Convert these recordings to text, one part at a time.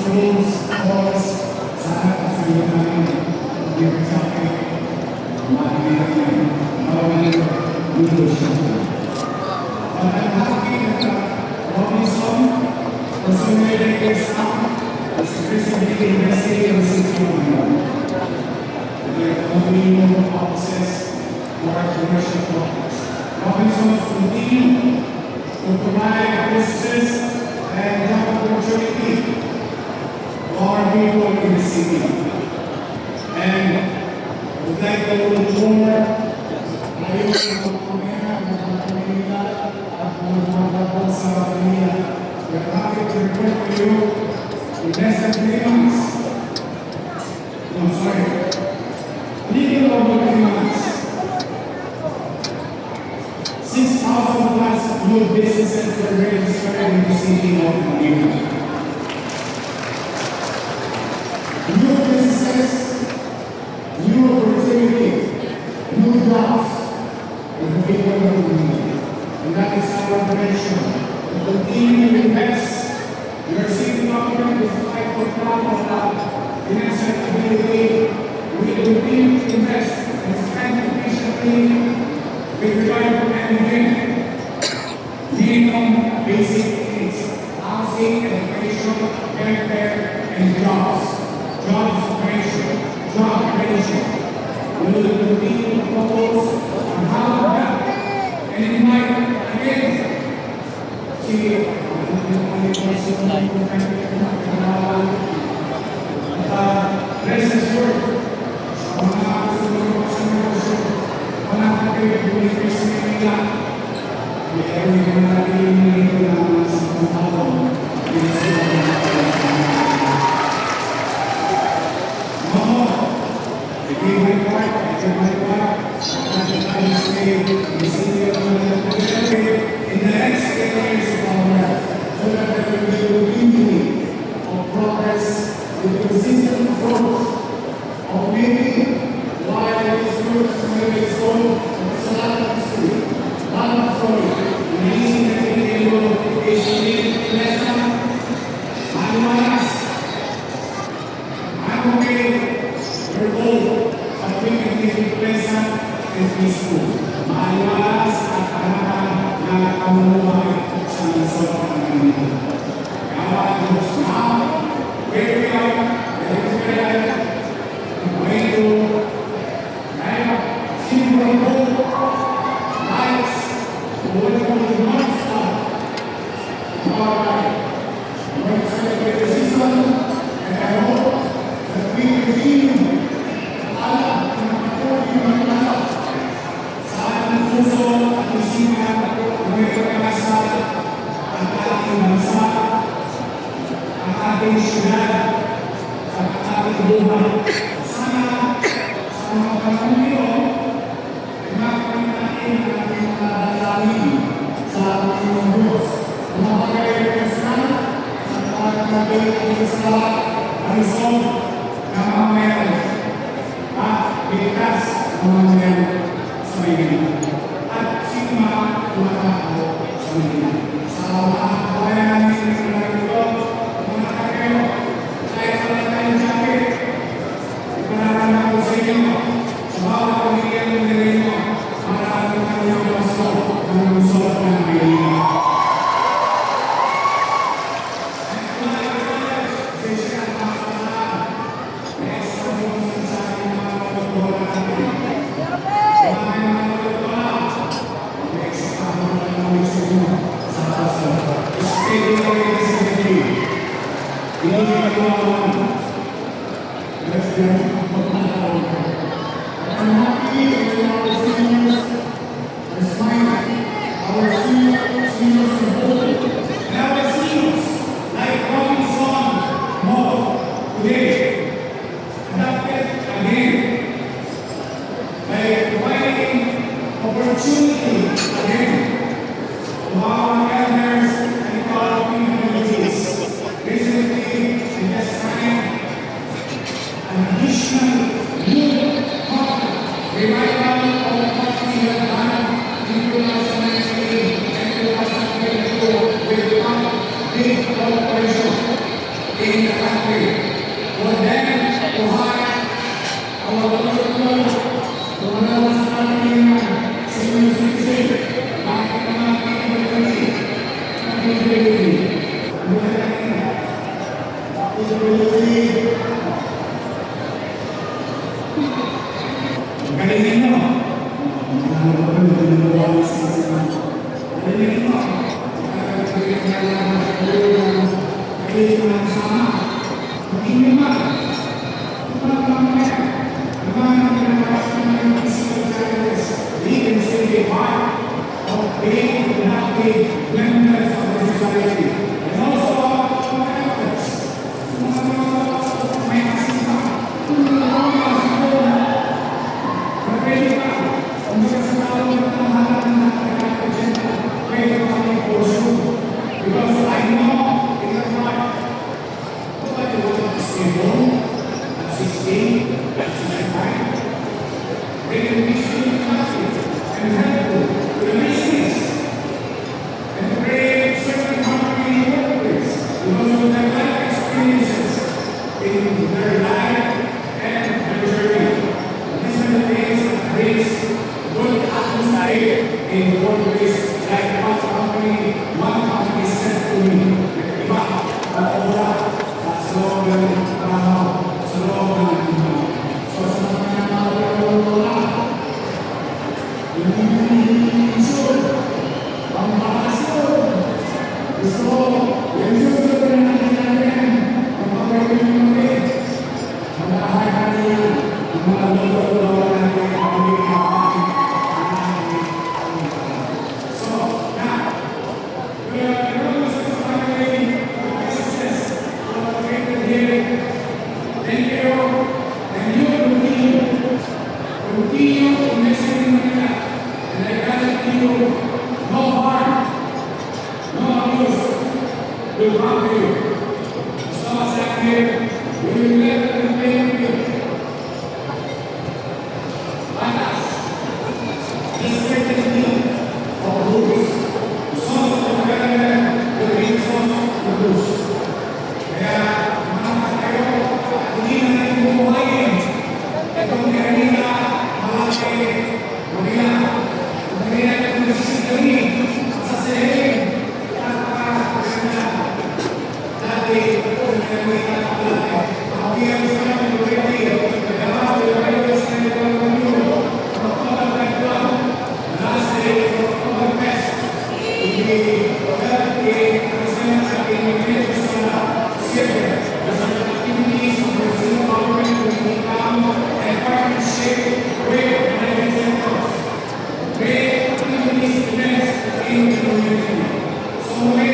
schools, colleges, sa lahat ng sarili namin, yung topic, leadership. But I'm happy that Robinson was made this up as recently invested in the city of New York. There are only no offices for commercial properties. Robinsons continue to provide businesses and job opportunity for people in the city. And would like to look forward ngayon sa mga pamilya, mga pamilya at mga kapatid sa pamilya. We're happy to report to you in less than 3 months. No, sorry. Little over 3 months. 6,000 plus new businesses were registered in the city of Manila. New businesses, new opportunities, new jobs in the people of the community. And that is our direction. To continue to invest. Your city government is quite proud of that financial ability. We continue to invest and spend efficiently with regard to anything. Minimum basic needs, housing, education, healthcare, and jobs. Jobs creation, job creation. We will continue to focus on how to help and invite again. See, rest assured, sa mga sumunod sa negosyo, wala kayo bumibig sa Manila. Kaya hindi natin nilito naman sa mga tao. In the next 10 years of our life, so that there will be a continuity of progress with consistent approach of living while this group community is sold to a lot of history, a lot of story, releasing the video is lesson. Otherwise, I'm okay, we're old, but we can make it pleasant and peaceful. Maliwas at harapan na kamunuhay sa nasot ng Manila. Kaya Diyos na, where we are, going to simple hope, lights, what we want to non-stop. We're going to celebrate the season, and I hope that we continue alam na patuloy ng lahat sa ating puso at isipan na may pagkakasal ang ating bansa, ang ating syudad, at ating buhay. Sana sa mga panahon nito, imakapin natin ang ating mga dalawin sa ating mga Diyos. Ang mga pagkakasal at ating pagkakasal ay isang kamamayan at bigkas ng mga meron sa Manila. At sino mga tumatao sa Manila. Sa mga kabayan namin ng mga ito, mga kakero, kahit wala tayong jacket, ipanaran ako sa inyo, sa bawat pamilya ng Manila, maraming kanyang pasto ng lungsod ng Manila. Opportunity again to our elders and our communities. Recently, we just signed an additional new contract, revival of the party we have done in 2019 and 2022 with one big corporation in the country. being happy members of the society. And also our efforts. May kasama. Kapili ka. Kung magkasama ng pamahalaan na nakakagenda, pwede kami puso. Because I know in your heart, nobody wants to stay home at 16, at 65. They can be still happy and helpful to the business and create certain harmony in the workplace because of their life experiences in their life and their journey. These are the things that brings good atmosphere in the workplace, like one company said to me, iba, pag-obra, at slogan, trabaho, slogan, so sa mga wala, hindi ang bakasyon. Gusto ko, yung susunod na natin, ang pagkakas natin, mag-ahal natin, ang mga lolo natin, ang mga kapatid, so, now, we are inspiring businesses who are located here. Thank you, and you continue investing in Manila. And I guarantee you, no harm, no abuse will come to you. As long as I'm here, we will never complain with you. But us, this certainty of rules, the source of the government will be the source of rules. Kaya, mga kayo, hindi na natin bumuhayin. Itong kanina, malaki, Manila. Manila na kung nasisigari, sa seheng, napakaganda. Dati, kung kanina na malaki, ang biyang sa namin already, nagkakaroon yung kayo sa kanila ng mundo, October 21, last day of October Fest, hindi, dati, ang sana sa pinag-medyo sa Siyempre, the activities of the city government will become a partnership with private sectors. Great activities events in the community. So we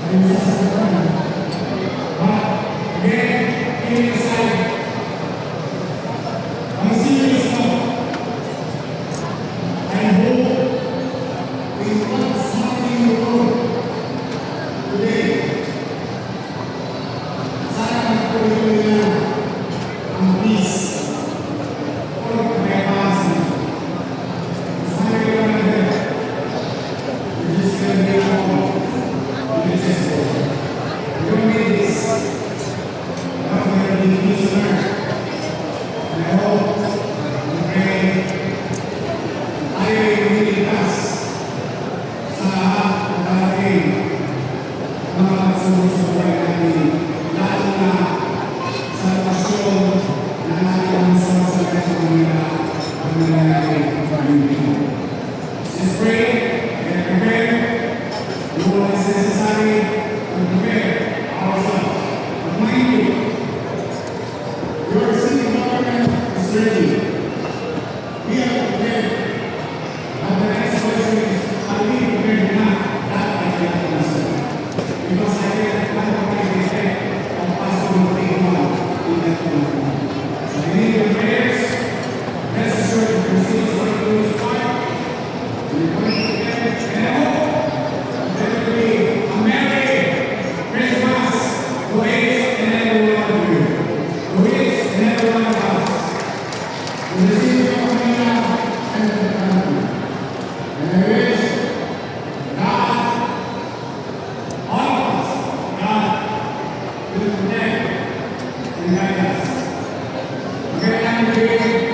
yung sasagutan. But, again, kidding aside, ang serious na, I hope we want something in the world today. Sana magpapalito nila ang peace or kapayapaan. Sana kayo lang na we're just gonna get along. We're gonna make this. We're gonna be peace on earth. And I hope and pray tayo ay lumiligtas sa lahat ng darating na mga pagsulong sa buhay natin, lalo na sa lokasyon na natin ang sumasakit sa Manila ang nangyayari ng Pilipino. Let's pray and prepare. Do what is necessary to prepare ourselves. But mind you, your city government is ready. We are prepared. And the next question is, are we prepared enough? That I cannot answer. Because I cannot quantify the effect of possible takeover in that moment. So I need your prayers. Rest assured that your city is going to do its part. We're going to prepare. And I hope there will be a Merry Christmas to each and every one of you. To each and every one of us. In the city of Manila and in the country. And I wish God, all of us, God will protect and guide us. Magandang gabi.